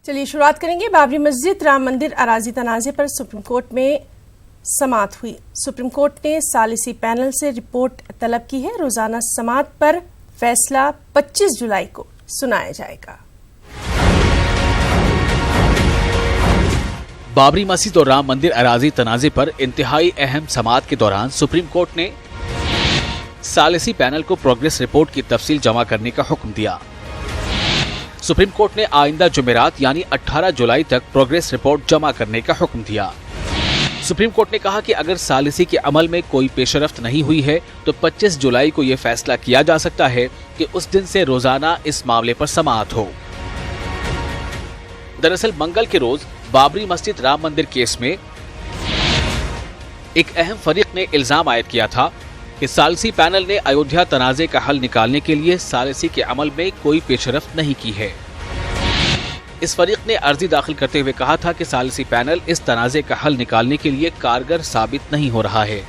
चलिए शुरुआत करेंगे। बाबरी मस्जिद राम मंदिर अराजी तनाज़े पर सुप्रीम कोर्ट में समाअत हुई। सुप्रीम कोर्ट ने सालिसी पैनल से रिपोर्ट तलब की है। रोजाना समाअत पर फैसला 25 जुलाई को सुनाया जाएगा। बाबरी मस्जिद और राम मंदिर अराजी तनाज़े पर इंतहाई अहम समाअत के दौरान सुप्रीम कोर्ट ने सालिसी पैनल को प्रोग्रेस रिपोर्ट की तफसील जमा करने का हुक्म दिया। सुप्रीम कोर्ट ने आइंदा जुमेरात यानी 18 जुलाई तक प्रोग्रेस रिपोर्ट जमा करने का हुक्म दिया। सुप्रीम कोर्ट ने कहा कि अगर सालिसी के अमल में कोई पेशरफ्त नहीं हुई है तो 25 जुलाई को यह फैसला किया जा सकता है कि उस दिन से रोजाना इस मामले पर समाअत हो। दरअसल मंगल के रोज बाबरी मस्जिद राम मंदिर केस में एक अहम फरीक ने इल्जाम आयद किया था कि सालिसी पैनल ने अयोध्या तनाज़े का हल निकालने के लिए सालिसी के अमल में कोई पेशरफ्त नहीं की है। इस फरीक ने अर्जी दाखिल करते हुए कहा था कि सालिसी पैनल इस तनाज़े का हल निकालने के लिए कारगर साबित नहीं हो रहा है,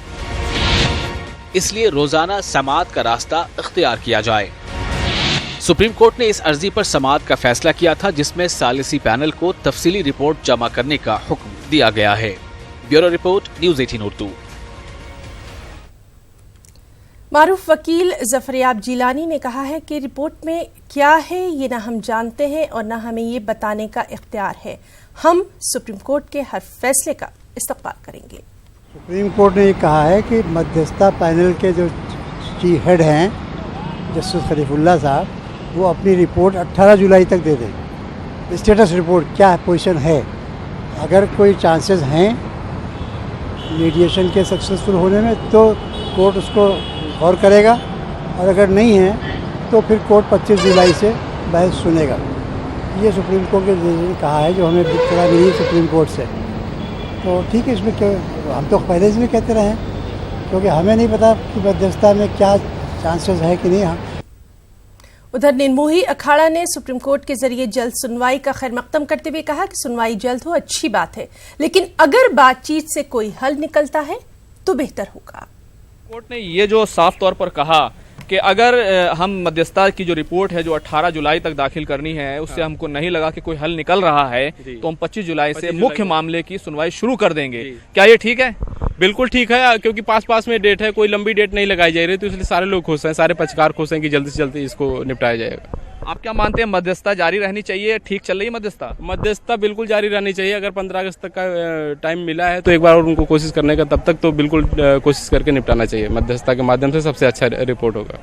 इसलिए रोजाना समाअत का रास्ता इख्तियार किया जाए। सुप्रीम कोर्ट ने इस अर्जी पर समाअत का फैसला किया था, जिसमें सालिसी पैनल को तफसीली रिपोर्ट जमा करने का हुक्म दिया गया है। Bureau report, news 18 Urdu. मारूफ वकील जफरयाब जिलानी ने कहा है कि रिपोर्ट में क्या है ये ना हम जानते हैं और ना हमें ये बताने का इख्तियार है। हम सुप्रीम कोर्ट के हर फैसले का इस्तकबाल करेंगे। सुप्रीम कोर्ट ने ये कहा है कि मध्यस्थता पैनल के जो चीफ हेड हैं जस्टिस खलीफुल्लाह साहब, वो अपनी रिपोर्ट 18 जुलाई तक दे दें। स्टेटस रिपोर्ट क्या पोजीशन है, अगर कोई चांसेस हैं मीडिएशन के सक्सेसफुल होने में तो कोर्ट उसको गौर करेगा, और अगर नहीं है तो फिर कोर्ट 25 जुलाई से बहस सुनेगा। ये सुप्रीम कोर्ट के जज ने कहा है, जो हमें इत्तला मिली सुप्रीम कोर्ट से। तो ठीक है, इसमें क्या, हम तो पहले से भी कहते रहे हैं, क्योंकि हमें नहीं पता कि मध्यस्थता में क्या चांसेस है कि नहीं। उधर निर्मोही अखाड़ा ने सुप्रीम कोर्ट के जरिए जल्द सुनवाई का खैर मकदम करते हुए कहा कि सुनवाई जल्द हो अच्छी बात है, लेकिन अगर बातचीत से कोई हल निकलता है तो बेहतर होगा। कोर्ट ने ये जो साफ तौर पर कहा कि अगर हम मध्यस्थता की जो रिपोर्ट है जो 18 जुलाई तक दाखिल करनी है, उससे हमको नहीं लगा कि कोई हल निकल रहा है तो हम 25 जुलाई से मुख्य मामले की सुनवाई शुरू कर देंगे। क्या ये ठीक है? बिल्कुल ठीक है, क्योंकि पास में डेट है, कोई लंबी डेट नहीं लगाई जा रही, तो इसलिए सारे लोग खुश हैं, सारे पक्षकार खुश हैं कि जल्दी से जल्दी इसको निपटाया जाएगा। आप क्या मानते हैं, मध्यस्थता जारी रहनी चाहिए? ठीक चल रही है मध्यस्थता बिल्कुल जारी रहनी चाहिए। अगर 15 अगस्त तक का टाइम मिला है तो एक बार और उनको कोशिश करने का, तब तक तो बिल्कुल कोशिश करके निपटाना चाहिए। मध्यस्थता के माध्यम से सबसे अच्छा रिपोर्ट होगा।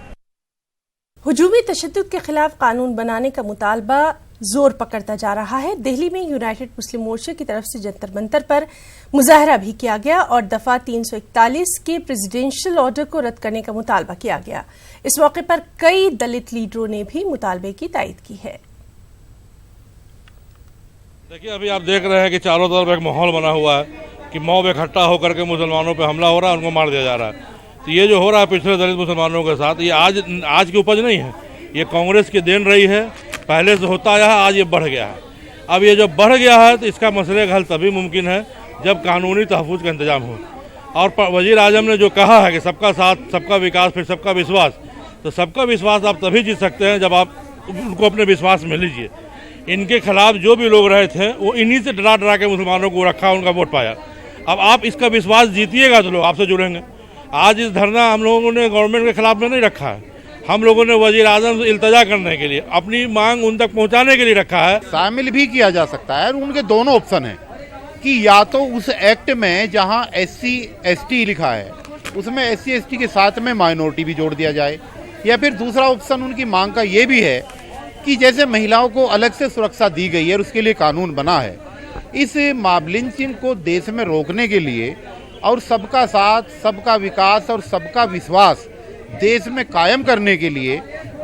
हुजूमी तशद्दुद के खिलाफ कानून बनाने का मुतालबा जोर पकड़ता जा रहा है। दिल्ली में यूनाइटेड मुस्लिम मोर्चे की तरफ से जंतर मंतर पर मुजाहरा भी किया गया और दफा 341 के प्रेसिडेंशियल ऑर्डर को रद्द करने का मुतालबा किया गया। इस मौके पर कई दलित लीडरों ने भी मुतालबे की तायद की है। देखिए, अभी आप देख रहे हैं कि चारों तरफ एक माहौल बना हुआ है कि मॉब इकट्ठा होकर के मुसलमानों पर हमला हो रहा है, उनको मार दिया जा रहा है। तो ये जो हो रहा है पिछले दलित मुसलमानों के साथ, ये आज की उपज नहीं है, ये कांग्रेस की देन रही है। पहले से होता आया है, आज ये बढ़ गया है। अब ये जब बढ़ गया है तो इसका मसले का हल तभी मुमकिन है जब कानूनी तहफ़्फ़ुज़ का इंतजाम हो। और वज़ीर आज़म ने जो कहा है कि सबका साथ, सबका विकास, फिर सबका विश्वास, तो सबका विश्वास आप तभी जीत सकते हैं जब आप उनको अपने विश्वास में लीजिए। इनके खिलाफ जो भी लोग रहे थे वो इन्हीं से डरा के मुसलमानों को रखा, उनका वोट पाया। अब आप इसका विश्वास जीतिएगा तो लोग आपसे जुड़ेंगे। आज इस धरना हम लोगों ने गवर्नमेंट के खिलाफ में नहीं रखा है, हम लोगों ने वज़ीर आज़म से इल्तजा करने के लिए, अपनी मांग उन तक पहुंचाने के लिए रखा है। शामिल भी किया जा सकता है। उनके दोनों ऑप्शन हैं कि या तो उस एक्ट में जहां SC ST लिखा है उसमें SC ST के साथ में माइनॉरिटी भी जोड़ दिया जाए, या फिर दूसरा ऑप्शन उनकी मांग का ये भी है कि जैसे महिलाओं को अलग से सुरक्षा दी गई है और उसके लिए कानून बना है, इस मॉब लिंचिंग को देश में रोकने के लिए और सबका साथ, सबका विकास और सबका विश्वास देश में कायम करने के लिए,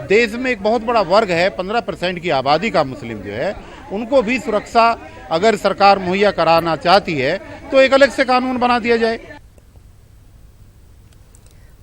देश में एक बहुत बड़ा वर्ग है 15% की आबादी का मुस्लिम जो है, उनको भी सुरक्षा अगर सरकार मुहैया कराना चाहती है तो एक अलग से कानून बना दिया जाए।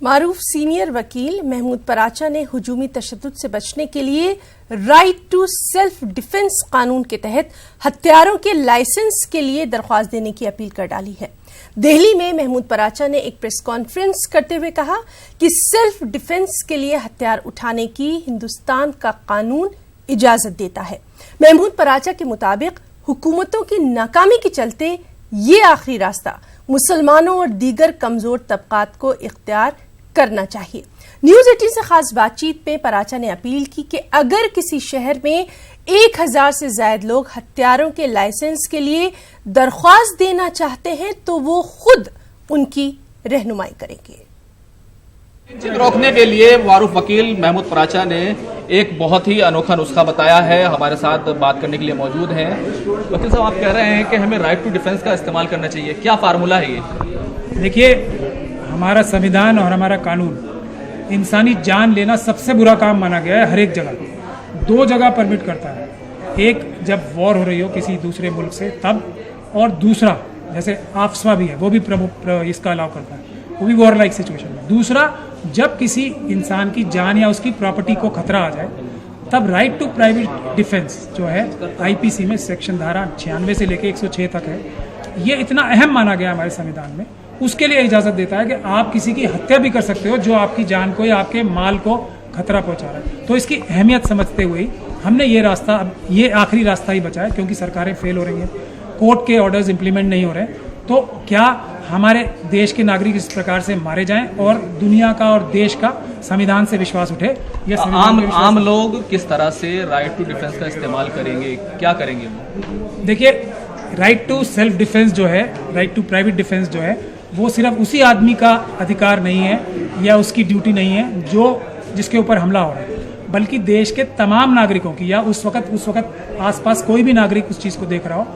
मारूफ सीनियर वकील महमूद पराचा ने हुजूमी तशद्दुद से बचने के लिए राइट टू सेल्फ डिफेंस कानून के तहत हत्यारों के लाइसेंस के लिए दरख्वास्त देने की अपील कर डाली है। दिल्ली में महमूद पराचा ने एक प्रेस कॉन्फ्रेंस करते हुए कहा कि सेल्फ डिफेंस के लिए हथियार उठाने की हिंदुस्तान का कानून इजाजत देता है। महमूद पराचा के मुताबिक हुकूमतों की नाकामी के चलते ये आखिरी रास्ता मुसलमानों और दीगर कमजोर तबकात को इख्तियार करना चाहिए। न्यूज 18 से खास बातचीत में पराचा ने अपील की कि अगर किसी शहर में 1000 से ज्यादा लोग हथियारों के लाइसेंस के लिए दरख्वास्त देना चाहते हैं तो वो खुद उनकी रहनुमाई करेंगे। रोकने के लिए वारूफ वकील महमूद पराचा ने एक बहुत ही अनोखा नुस्खा बताया है। हमारे साथ बात करने के लिए मौजूद हैं। वकील साहब, आप कह रहे हैं कि हमें राइट टू डिफेंस का इस्तेमाल करना चाहिए, क्या फार्मूला है ये? देखिए, हमारा संविधान और हमारा कानून इंसानी जान लेना सबसे बुरा काम माना गया है। हर एक जगह 2 जगह परमिट करता है, एक जब वॉर हो रही हो किसी दूसरे मुल्क से तब, और दूसरा जैसे आफ्सवा भी है वो भी इसका अलाउ करता है, वो भी वॉर लाइक सिचुएशन में। दूसरा, जब किसी इंसान की जान या उसकी प्रॉपर्टी को खतरा आ जाए तब राइट टू प्राइवेट डिफेंस जो है आईपीसी में सेक्शन धारा 96 से लेकर 106 तक है, ये इतना अहम माना गया हमारे संविधान में। उसके लिए इजाजत देता है कि आप किसी की हत्या भी कर सकते हो जो आपकी जान को या आपके माल को खतरा पहुंचा रहा है। तो इसकी अहमियत समझते हुए हमने ये रास्ता, अब ये आखिरी रास्ता ही बचा है, क्योंकि सरकारें फेल हो रही हैं, कोर्ट के ऑर्डर्स इंप्लीमेंट नहीं हो रहे। तो क्या हमारे देश के नागरिक इस प्रकार से मारे जाएं और दुनिया का और देश का संविधान से विश्वास उठे? या आम लोग किस तरह से राइट टू डिफेंस का इस्तेमाल करेंगे, क्या करेंगे? देखिए, राइट टू सेल्फ डिफेंस जो है, राइट टू प्राइवेट डिफेंस जो है, वो सिर्फ उसी आदमी का अधिकार नहीं है या उसकी ड्यूटी नहीं है जो जिसके ऊपर हमला हो रहा है, बल्कि देश के तमाम नागरिकों की, या उस वक्त आसपास कोई भी नागरिक उस चीज़ को देख रहा हो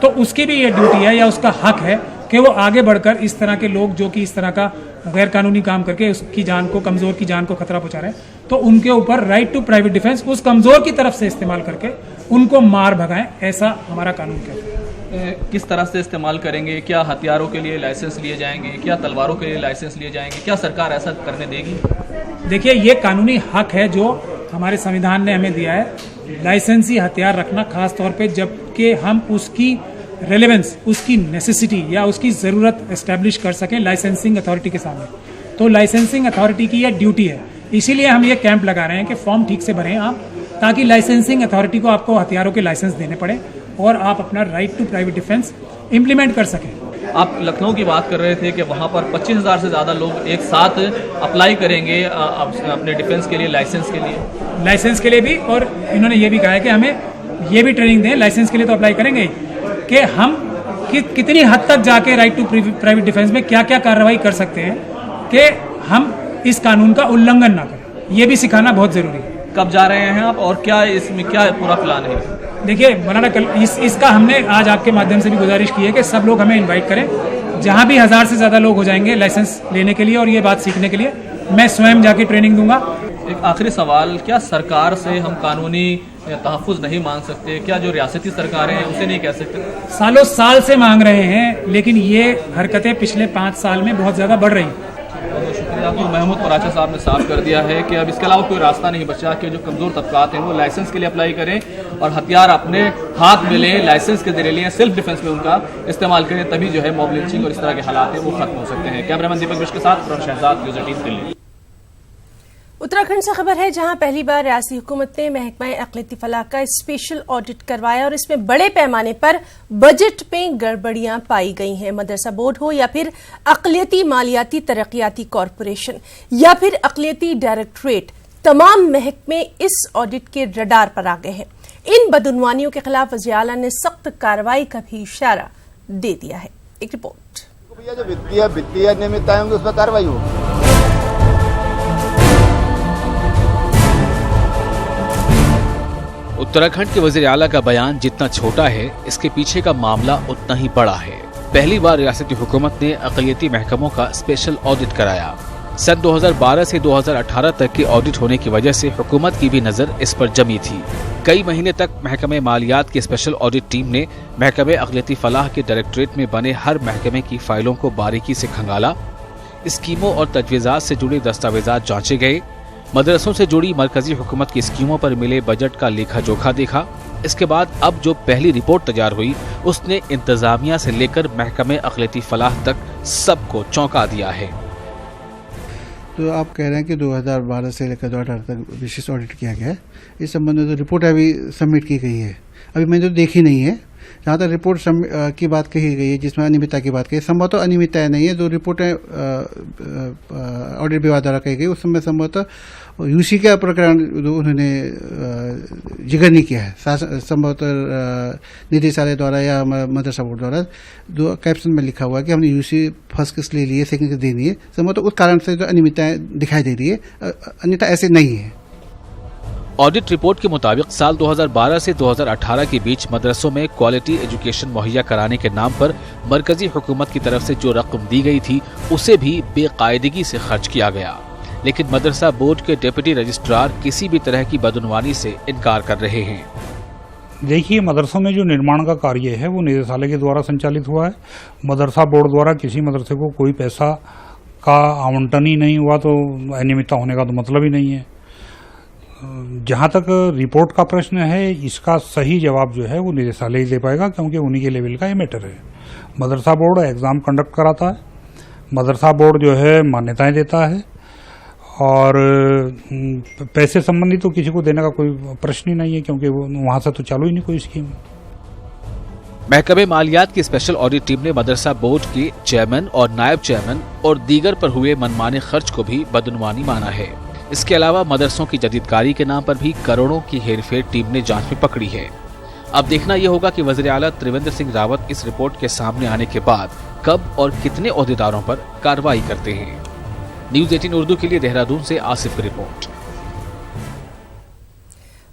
तो उसकी भी ये ड्यूटी है या उसका हक है कि वो आगे बढ़कर इस तरह के लोग जो कि इस तरह का गैर कानूनी काम करके उसकी जान को, कमज़ोर की जान को खतरा पहुंचा रहे हैं, तो उनके ऊपर राइट टू प्राइवेट डिफेंस उस कमज़ोर की तरफ से इस्तेमाल करके उनको मार भगाएं, ऐसा हमारा कानून कहता है। किस तरह से इस्तेमाल करेंगे? क्या हथियारों के लिए लाइसेंस लिए जाएंगे? क्या तलवारों के लिए लाइसेंस लिए जाएंगे? क्या सरकार ऐसा करने देगी? देखिए, ये कानूनी हक है जो हमारे संविधान ने हमें दिया है, लाइसेंसी हथियार रखना, खास तौर पे जबकि हम उसकी रेलेवेंस, उसकी नेसेसिटी या उसकी ज़रूरत एस्टैब्लिश कर सकें लाइसेंसिंग अथॉरिटी के सामने। तो लाइसेंसिंग अथॉरिटी की यह ड्यूटी है, इसीलिए हम ये कैंप लगा रहे हैं कि फॉर्म ठीक से भरें आप, ताकि लाइसेंसिंग अथॉरिटी को आपको हथियारों के लाइसेंस देने पड़े और आप अपना right to private defence implement कर सकें। आप लखनऊ की बात कर रहे थे कि वहाँ पर 25,000 से ज़्यादा लोग एक साथ अप्लाई करेंगे अपने डिफेंस के लिए, लाइसेंस के लिए भी, और इन्होंने ये भी कहा है कि हमें ये भी ट्रेनिंग दें, लाइसेंस के लिए तो अप्लाई करेंगे कि हम कितनी हद तक जाके राइट टू प्राइवेट डिफेंस में क्या क्या कार्रवाई कर सकते हैं कि हम इस कानून का उल्लंघन ना करें, ये भी सिखाना बहुत ज़रूरी है। कब जा रहे हैं आप और क्या इसमें क्या पूरा प्लान है? देखिए मौलाना, कल इसका हमने आज आपके माध्यम से भी गुजारिश की है कि सब लोग हमें इनवाइट करें। जहां भी 1000 से ज़्यादा लोग हो जाएंगे लाइसेंस लेने के लिए और ये बात सीखने के लिए, मैं स्वयं जाके ट्रेनिंग दूंगा। एक आखिरी सवाल, क्या सरकार से हम कानूनी तहफ़्फ़ुज़ नहीं मांग सकते? क्या जो रियासती सरकारें हैं उसे नहीं कह सकते? सालों साल से मांग रहे हैं, लेकिन ये हरकतें पिछले 5 साल में बहुत ज़्यादा बढ़ रही हैं। बहुत शुक्रिया। आपको महमूद पराचा साहब ने साफ कर दिया है कि अब इसके अलावा कोई रास्ता नहीं बचा कि जो कमज़ोर तबकात हैं वो लाइसेंस के लिए अप्लाई करें और हथियार अपने हाथ में लें, लाइसेंस के जरिए लें, सेल्फ डिफेंस में उनका इस्तेमाल करें, तभी जो है मॉब लिंचिंग और इस तरह के हालात हैं वो खत्म हो सकते हैं। कैमरामैन दीपक बिश्ट के साथ शहजाद, न्यूज़ 18 दिल्ली। उत्तराखंड से खबर है, जहां पहली बार रियासती हुकूमत ने महकमा अक़लियती फलाह का स्पेशल ऑडिट करवाया और इसमें बड़े पैमाने पर बजट में गड़बड़ियां पाई गई हैं। मदरसा बोर्ड हो या फिर अक़लियती मालियाती तरक्याती कॉरपोरेशन या फिर अक़लियती डायरेक्टरेट, तमाम महकमे इस ऑडिट के रडार पर आ गए हैं। इन बदउनवानियों के खिलाफ वज़ीर आला ने सख्त कार्रवाई का भी इशारा दे दिया है। एक रिपोर्ट। भैया, जो वित्तीय अनियमितताएं होंगी उस पर कार्रवाई होगी। उत्तराखंड के वज़ीर आला का बयान जितना छोटा है, इसके पीछे का मामला उतना ही बड़ा है। पहली बार रियासती हुकूमत ने अक़लियती महकमों का स्पेशल ऑडिट कराया। सन 2012 से 2018 तक के ऑडिट होने की वजह से हुकूमत की भी नजर इस पर जमी थी। कई महीने तक महकमे मालियात की स्पेशल ऑडिट टीम ने महकमे अक़लियती फलाह के डायरेक्टरेट में बने हर महकमे की फाइलों को बारीकी से खंगाला। स्कीमों और तजवीज़ात से जुड़े दस्तावेजात जांचे गए। मदरसों से जुड़ी मरकजी हुकूमत की स्कीमों पर मिले बजट का लेखा जोखा देखा। इसके बाद अब जो पहली रिपोर्ट तैयार हुई उसने इंतजामिया से लेकर महकमे अक़लियती फलाह तक सबको चौंका दिया है। तो आप कह रहे हैं कि 2012 से लेकर 2018 तक विशेष ऑडिट किया गया है। इस संबंध में तो रिपोर्ट अभी सबमिट की गई है, अभी मैंने तो देखी नहीं है। जहाँ तक रिपोर्ट की बात कही गई है जिसमें अनियमितता की बात कही, संभवतः अनियमितता नहीं है। जो रिपोर्टें ऑडिट विभाग द्वारा कही गई उस समय संभवतः यूसी का प्रकरण जो उन्होंने जिक्र नहीं किया है, संभवतः निदेशालय द्वारा या मदरसा बोर्ड द्वारा जो कैप्शन में लिखा हुआ है कि हमने यूसी फर्स्ट किस ले लिए, सेकंड किस देनी है, संभवतः उस कारण से जो अनियमितताएं दिखाई दे रही है, अन्यथा ऐसे नहीं है। ऑडिट रिपोर्ट के मुताबिक साल 2012 से 2018 के बीच मदरसों में क्वालिटी एजुकेशन मुहैया कराने के नाम पर मरकजी हुकूमत की तरफ से जो रकम दी गई थी उसे भी बेकायदगी से खर्च किया गया, लेकिन मदरसा बोर्ड के डिप्टी रजिस्ट्रार किसी भी तरह की बदनवानी से इनकार कर रहे हैं। देखिए, मदरसों में जो निर्माण का कार्य है वो निदेशालय के द्वारा संचालित हुआ है। मदरसा बोर्ड द्वारा किसी मदरसे को कोई पैसा का आवंटन ही नहीं हुआ तो अनियमितता होने का तो मतलब ही नहीं है। जहाँ तक रिपोर्ट का प्रश्न है, इसका सही जवाब जो है वो निदेशालय ही दे पाएगा, क्योंकि उन्हीं के लेवल का ये मैटर है। मदरसा बोर्ड एग्ज़ाम कंडक्ट कराता है, मदरसा बोर्ड जो है मान्यताएं देता है, और पैसे संबंधी तो किसी को देने का कोई प्रश्न ही नहीं है, क्योंकि वहाँ से तो चालू ही नहीं कोई स्कीम। महकमे मालियात की स्पेशल ऑडिट टीम ने मदरसा बोर्ड के चेयरमैन और नायब चेयरमैन और दीगर पर हुए मनमाने खर्च को भी बदनवानी माना है। इसके अलावा मदरसों की जदीदकारी के नाम पर भी करोड़ों की हेरफेर टीम ने जांच में पकड़ी है। अब देखना यह होगा कि वज़ीर आला त्रिवेंद्र सिंह रावत इस रिपोर्ट के सामने आने के बाद कब और कितने ओहदेदारों पर कार्रवाई करते हैं। न्यूज़ 18 उर्दू के लिए देहरादून से आसिफ की रिपोर्ट।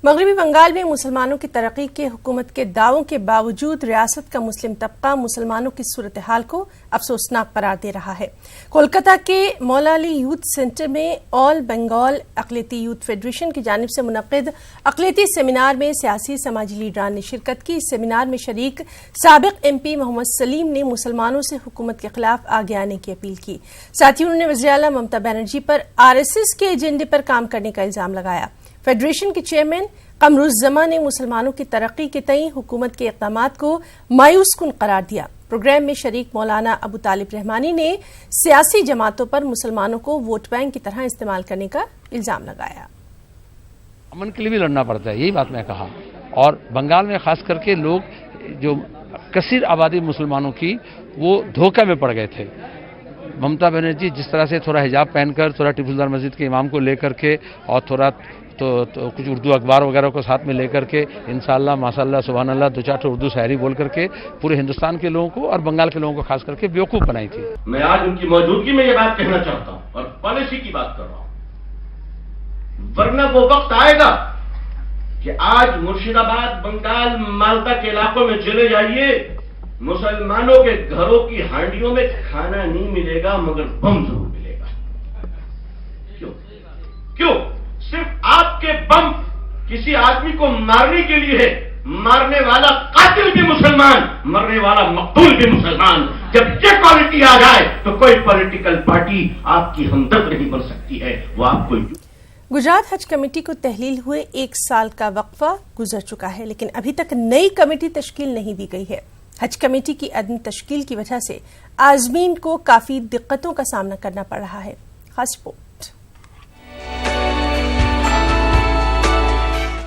मगरबी बंगाल में मुसलमानों की तरक्की के हुकूमत के दावों के बावजूद रियासत का मुस्लिम तबका मुसलमानों की सूरत हाल को अफसोसनाक करार दे रहा है। कोलकाता के मौलाली यूथ सेंटर में ऑल बंगाल अक़लियती यूथ फेडरेशन की जानिब से मुनक़िद अक़लियती सेमिनार में सियासी समाजी लीडरान ने शिरकत की। इस सेमिनार में शरीक साबिक़ MP मोहम्मद सलीम ने मुसलमानों से हुकूमत के खिलाफ आगे आने की अपील की। साथ ही उन्होंने वज़ीर आला ममता बनर्जी पर RSS के एजेंडे पर काम करने का इल्जाम लगाया। फेडरेशन के चेयरमैन कमरुज़्ज़मा ने मुसलमानों की तरक्की के तई हुकूमत के इक़दामात को मायूस कुन करार दिया। प्रोग्राम में शरीक मौलाना अबू तालिब रहमानी ने सियासी जमातों पर मुसलमानों को वोट बैंक की तरह इस्तेमाल करने का इल्जाम लगाया। अमन के लिए भी लड़ना पड़ता है, यही बात मैं कहा। और बंगाल में खास करके लोग जो कसीर आबादी मुसलमानों की वो धोखे में पड़ गए थे। ममता बनर्जी जिस तरह से थोड़ा हिजाब पहनकर थोड़ा टिपू सुल्तान मस्जिद के इमाम को लेकर के और थोड़ा तो कुछ उर्दू अखबार वगैरह को साथ में लेकर के इंशाअल्लाह माशाअल्लाह सुभान अल्लाह 2-4 उर्दू शायरी बोल करके पूरे हिंदुस्तान के लोगों को और बंगाल के लोगों को खास करके बेवकूफ़ बनाई थी। मैं आज उनकी मौजूदगी में ये बात कहना चाहता हूँ और पॉलिसी की बात कर रहा हूँ, वरना वो वक्त आएगा कि आज मुर्शिदाबाद, बंगाल, मालदा के इलाकों में चले जाइए, मुसलमानों के घरों की हांडियों में खाना नहीं मिलेगा मगर बम जरूर मिलेगा। क्यों? सिर्फ आपके बम किसी आदमी को मारने के लिए है। मारने वाला कातिल भी मुसलमान, मरने वाला मकतूल भी मुसलमान। जब ये क्वालिटी आ जाए तो कोई पॉलिटिकल पार्टी आपकी हमदर्द नहीं बन सकती है, वो आपको। गुजरात हज कमेटी को तहलील हुए 1 साल का वक्फा गुजर चुका है, लेकिन अभी तक नई कमेटी तश्कील नहीं दी गई है। हज कमेटी की अदम तश्कील की वजह से आज़मीन को काफी दिक्कतों का सामना करना पड़ रहा है। खास रिपोर्ट।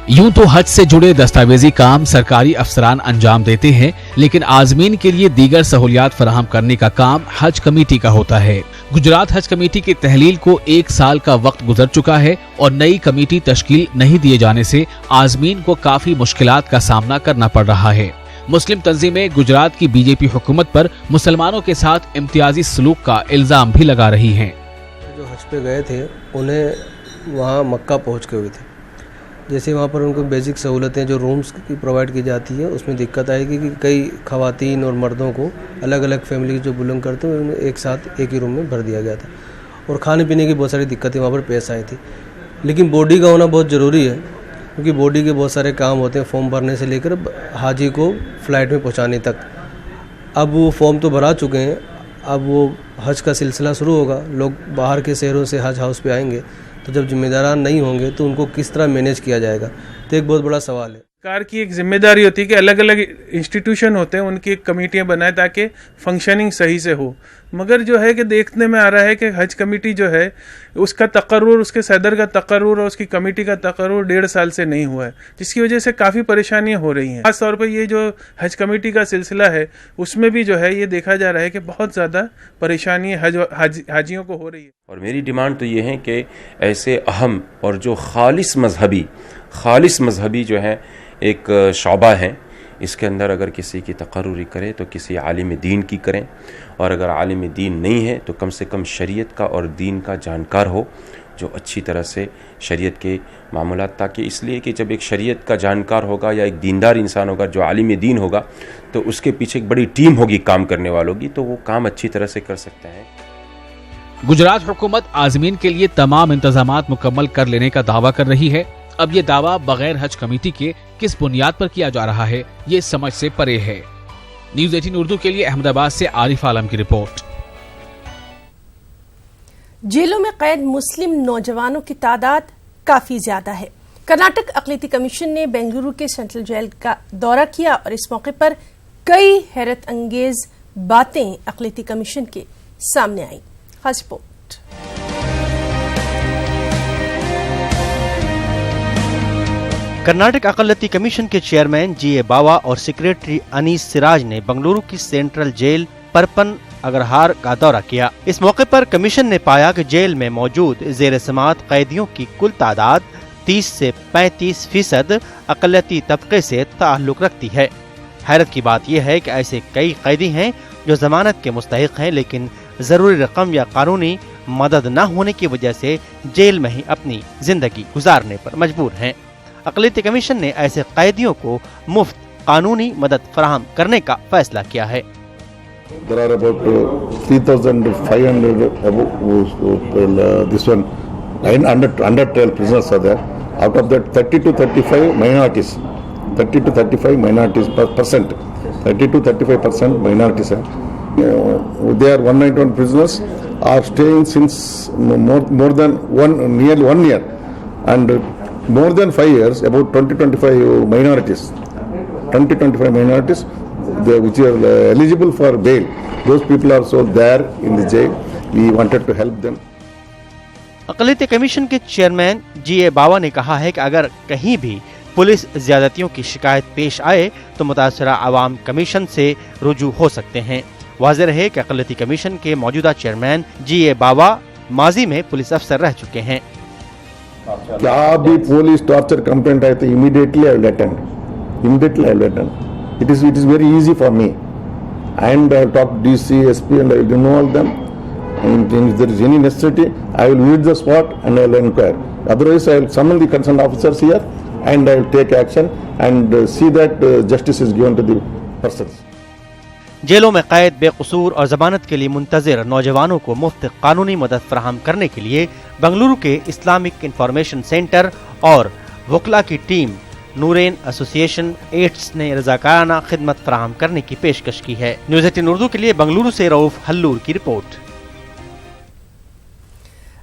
यूं तो हज से जुड़े दस्तावेजी काम सरकारी अफसरान अंजाम देते हैं, लेकिन आज़मीन के लिए दीगर सहूलियात फराहम करने का काम हज कमेटी का होता है। गुजरात हज कमेटी की तहलील को 1 साल का वक्त गुजर चुका है और नई कमेटी तश्कील नहीं दिए जाने से आज़मीन को काफी मुश्किलात का सामना करना पड़ रहा है। मुस्लिम तंजीमें गुजरात की बीजेपी हुकूमत पर मुसलमानों के साथ इम्तियाजी सलूक का इल्जाम भी लगा रही हैं। जो हज पे गए थे उन्हें वहाँ मक्का पहुँच के हुए थे, जैसे वहाँ पर उनको बेसिक सहूलतें जो रूम्स की प्रोवाइड की जाती है उसमें दिक्कत आएगी कि कई ख़वातीन और मर्दों को अलग अलग फैमिली जो बिलोंग करते हैं उन्हें एक साथ एक ही रूम में भर दिया गया था और खाने पीने की बहुत सारी दिक्कतें वहाँ पर पेश आई थी। लेकिन बॉडी का होना बहुत ज़रूरी है, क्योंकि बॉडी के बहुत सारे काम होते हैं, फॉर्म भरने से लेकर हाजी को फ़्लाइट में पहुँचाने तक। अब वो फॉर्म तो भरा चुके हैं, अब वो हज का सिलसिला शुरू होगा, लोग बाहर के शहरों से हज हाउस पे आएंगे, तो जब जिम्मेदारान नहीं होंगे तो उनको किस तरह मैनेज किया जाएगा, तो एक बहुत बड़ा सवाल है। सरकार की एक जिम्मेदारी होती है कि अलग अलग इंस्टीट्यूशन होते हैं, उनकी एक कमेटियां बनाए ताकि फंक्शनिंग सही से हो। मगर जो है कि देखने में आ रहा है कि हज कमेटी जो है उसका तकर्रुर, उसके सदर का तकर्रुर और उसकी कमेटी का तकर्रुर 1.5 साल से नहीं हुआ है, जिसकी वजह से काफ़ी परेशानियां हो रही हैं। खासतौर पर ये जो हज कमेटी का सिलसिला है उसमें भी जो है ये देखा जा रहा है कि बहुत ज़्यादा परेशानी हाजियों को हो रही है। और मेरी डिमांड तो ये है कि ऐसे अहम और जो खालिस मजहबी जो है एक शौबा है, इसके अंदर अगर किसी की तकर्रुरी करे तो किसी आलिम दीन की करें, और अगर आलिम दीन नहीं है तो कम से कम शरीयत का और दीन का जानकार हो, जो अच्छी तरह से शरीयत के मामूलात, ताकि इसलिए कि जब एक शरीयत का जानकार होगा या एक दीनदार इंसान होगा जो आलिम दीन होगा तो उसके पीछे एक बड़ी टीम होगी काम करने वालों की, तो वो काम अच्छी तरह से कर सकता है। गुजरात हुकूमत आज़मीन के लिए तमाम इंतजामात मुकम्मल कर लेने का दावा कर रही है। अब ये दावा बगैर हज कमेटी के किस बुनियाद पर किया जा रहा है, ये समझ से परे है। न्यूज़ 18 उर्दू के लिए अहमदाबाद से आरिफ आलम की रिपोर्ट। जेलों में कैद मुस्लिम नौजवानों की तादाद काफी ज्यादा है। कर्नाटक अक़लियती कमीशन ने बेंगलुरु के सेंट्रल जेल का दौरा किया और इस मौके पर कई हैरत अंगेज बातें अक़लियती कमीशन के सामने आई। खास रिपोर्ट। कर्नाटक अक़लियती कमीशन के चेयरमैन जीए बावा और सेक्रेटरी अनीस सिराज ने बेंगलुरु की सेंट्रल जेल परपन अग्रहार का दौरा किया। इस मौके पर कमीशन ने पाया कि जेल में मौजूद जेर समात कैदियों की कुल तादाद 30 से 35% अक़लियती तबके से ताल्लुक रखती है। हैरत की बात यह है कि ऐसे कई कैदी हैं जो जमानत के मुस्तहिक हैं, लेकिन जरूरी रकम या कानूनी मदद न होने की वजह से जेल में ही अपनी जिंदगी गुजारने पर मजबूर हैं। अक़लियती कमीशन ने ऐसे कैदियों को मुफ्त कानूनी मदद फराहम करने का फैसला किया है। There are about 3,500 this one under trial prisoners are there. Out of that, 30 to 35 minorities. 30 to 35 minorities percent. 30 to 35% minorities are. They are 191 prisoners are staying since more than nearly 1 year, and more than 5 years. About 20-25 minorities. 20-25 minorities. Which are eligible for bail. Those people are also there in the jail. We wanted to help them. अक़लियती commission के chairman G A Bawa ने कहा है कि अगर कहीं भी police ज्यादतियों की शिकायत पेश आए तो मुतासरा आवाम कमीशन से रुजू हो सकते हैं। वाज़ेह रहे कि अक़लियती कमीशन के मौजूदा चेयरमैन जीए बावा माजी में पुलिस अफसर रह चुके हैं। क्या भी पुलिस टॉर्चर कंप्लेंट आए तो immediately I will attend. It is very easy for me, and I will talk to DC, SP, and I will know all them. And if there is any necessity, I will visit the spot and I will inquire. Otherwise, I will summon the concerned officers here, and I will take action and see that justice is given to the persons. जेलों में कैद बेकसूर और जमानत के लिए मुंतजिर नौजवानों को मुफ्त कानूनी मदद फराहम करने के लिए बेंगलुरु के इस्लामिक इंफॉर्मेशन सेंटर और वकला की टीम नूरेन एसोसिएशन एड्स ने रजाकाराना खिदमत फराहम करने की पेशकश की है। न्यूज़ 18 उर्दू के लिए बेंगलुरु से रऊफ हल्लूर की रिपोर्ट।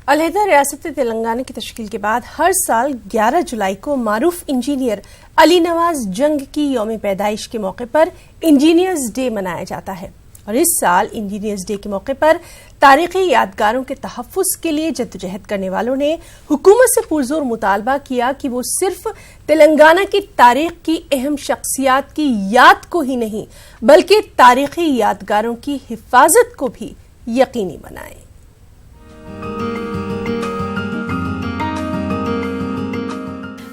अलहदा रियासत तेलंगाना की तश्कील के बाद हर साल 11 जुलाई को मारूफ इंजीनियर अली नवाज जंग की यौम पैदाइश के मौके पर इंजीनियर्स डे मनाया जाता है और इस साल इंजीनियर्स डे के मौके पर तारीखी यादगारों के तहफ़्फ़ुज़ के लिए जद्दोजहद करने वालों ने हुकूमत से पुरजोर मुतालबा किया कि वो सिर्फ तेलंगाना की तारीख की अहम शख्सियात की याद को ही नहीं बल्कि तारीखी यादगारों की हिफाजत को भी यकीनी बनाएं।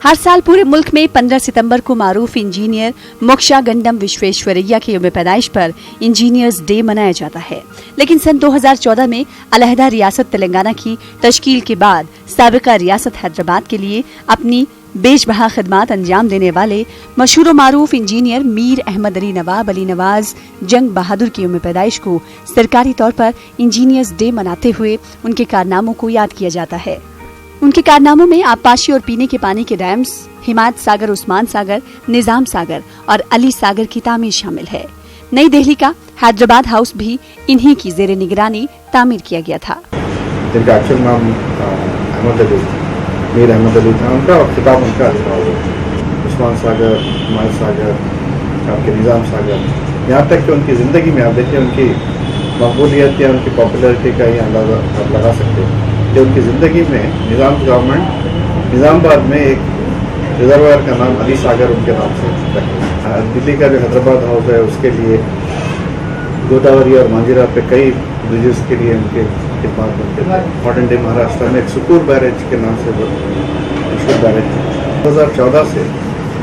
हर साल पूरे मुल्क में 15 सितंबर को मारूफ इंजीनियर मोक्षा गंडम विश्वेश्वरैया की यौम पैदाइश पर इंजीनियर्स डे मनाया जाता है, लेकिन सन 2014 में अलहदा रियासत तेलंगाना की तश्कील के बाद साबिका रियासत हैदराबाद के लिए अपनी बेजबहा खिदमात अंजाम देने वाले मशहूर मारूफ इंजीनियर मीर अहमद अली नवाब अली नवाज जंग बहादुर की यौम पैदाइश को सरकारी तौर पर इंजीनियर्स डे मनाते हुए उनके कारनामों को याद किया जाता है। उनके कारनामों में आबपाशी और पीने के पानी के डैम्स, हिमायत सागर, उस्मान सागर, निजाम सागर और अली सागर की तामीर शामिल है। नई दिल्ली का हैदराबाद हाउस भी इन्हीं की जेर निगरानी तामीर किया गया था। जिनका अक्सर नाम मीर अहमद अली था उनका और खिताब उनका उस्मान सागर, हुमायूं सागर, आपके निज़ाम सागर, यहाँ तक कि उनकी ज़िंदगी में आप देखिए उनकी मकबूलियत या उनकी पॉपुलैरिटी का ही अंदाज़ा आप लगा सकते हैं कि उनकी ज़िंदगी में निज़ाम गवर्नमेंट निज़ामाबाद में एक रिजर्वायर का नाम अली सागर उनके नाम से रखे। दिल्ली का जो हैदराबाद हाउस है उसके लिए गोदावरी और मांजीरा पे कई ब्रिजेस के लिए उनके खिदमत बनते थे। मॉडर्न डे महाराष्ट्र में एक सुकूर बैरेज के नाम से सुकूर बैरेज 2014 से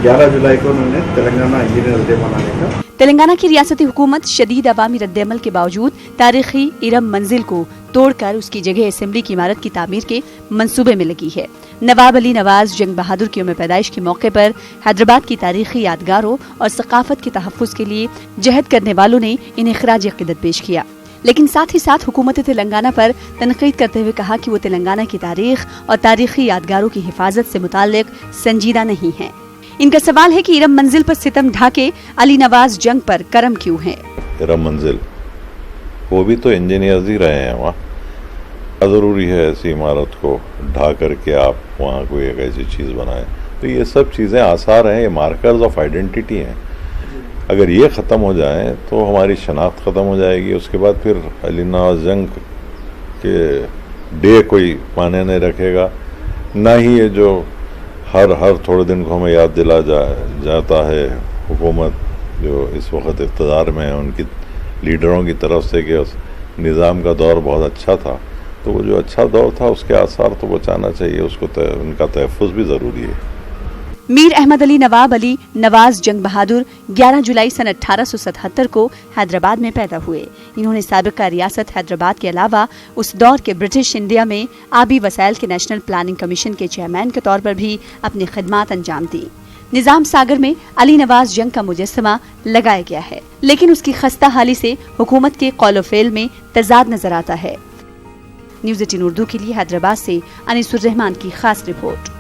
11 जुलाई को उन्होंने तेलंगाना इंजीनियर्स डे मनाने का। तेलंगाना की रियासती हुकूमत शदीद अवामी रद्द-ए-अमल के बावजूद तारीखी इरम मंजिल को तोड़कर उसकी जगह असेंबली की इमारत की तामीर के मंसूबे में लगी है। नवाब अली नवाज जंग बहादुर की यौम पैदाइश के मौके पर हैदराबाद की तारीखी यादगारों और सकाफत के तहफ़्फ़ुज़ के लिए जहद करने वालों ने इन्हें खराज अक़ीदत पेश किया, लेकिन साथ ही साथ हुकूमत तेलंगाना पर तनकीद करते हुए कहा कि वो तेलंगाना की तारीख और तारीखी यादगारों की हिफाजत से मुताल्लिक संजीदा नहीं है। इनका सवाल है कि इरम मंजिल पर सितम ढाके अली नवाज जंग पर करम क्यों है। इरम मंजिल वो भी तो इंजीनियर्स ही रहे हैं, वहाँ ज़रूरी है ऐसी इमारत को ढा करके आप वहाँ कोई एक ऐसी चीज़ बनाएं। तो ये सब चीज़ें आसार हैं, ये मार्कर्स ऑफ आइडेंटिटी हैं। अगर ये ख़त्म हो जाए तो हमारी शनाख्त ख़त्म हो जाएगी। उसके बाद फिर अली नवाज जंग के डे कोई माने नहीं रखेगा, ना ही ये जो हर थोड़े दिन को हमें याद दिला जाता है हुकूमत जो इस वक्त इक़्तिदार में है उनकी लीडरों की तरफ से कि उस निज़ाम का दौर बहुत अच्छा था। तो वो जो अच्छा दौर था उसके आसार तो बचाना चाहिए, उसको उनका तहफ़्फ़ुज़ भी ज़रूरी है। मीर अहमद अली नवाब अली नवाज जंग बहादुर 11 जुलाई सन 1877 को हैदराबाद में पैदा हुए। इन्होंने साबिक़ा रियासत हैदराबाद के अलावा उस दौर के ब्रिटिश इंडिया में आबी वसाइल के नेशनल प्लानिंग कमीशन के चेयरमैन के तौर पर भी अपनी खिदमत अंजाम दी। निज़ाम सागर में अली नवाज जंग का मुजस्समा लगाया गया है, लेकिन उसकी खस्ता हाली से हुकूमत के कौल फेल में तजाद नजर आता है। न्यूज़ 18 उर्दू के लिए हैदराबाद से अनीसुर रहमान की खास रिपोर्ट।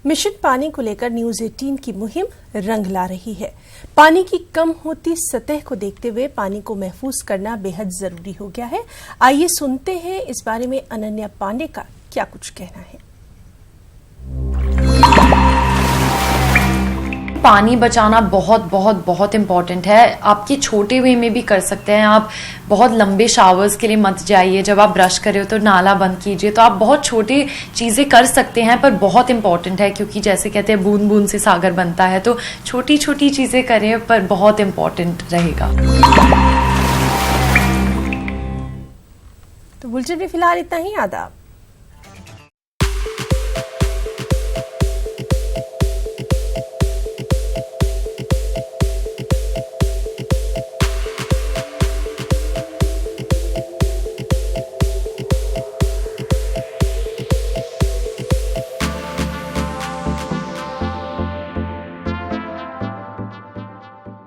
मिशन पानी को लेकर न्यूज़ 18 की मुहिम रंग ला रही है। पानी की कम होती सतह को देखते हुए पानी को महफूज करना बेहद जरूरी हो गया है। आइए सुनते हैं इस बारे में अनन्या पांडे का क्या कुछ कहना है। पानी बचाना बहुत बहुत बहुत इम्पॉर्टेंट है। आपके छोटे वे में भी कर सकते हैं। आप बहुत लंबे शावर्स के लिए मत जाइए। जब आप ब्रश कर रहे हो तो नाला बंद कीजिए। तो आप बहुत छोटी चीज़ें कर सकते हैं, पर बहुत इम्पॉर्टेंट है, क्योंकि जैसे कहते हैं बूंद बूंद से सागर बनता है। तो छोटी छोटी चीज़ें करें, पर बहुत इम्पॉर्टेंट रहेगा। तो बुलेटिन में फिलहाल इतना ही। आदाब।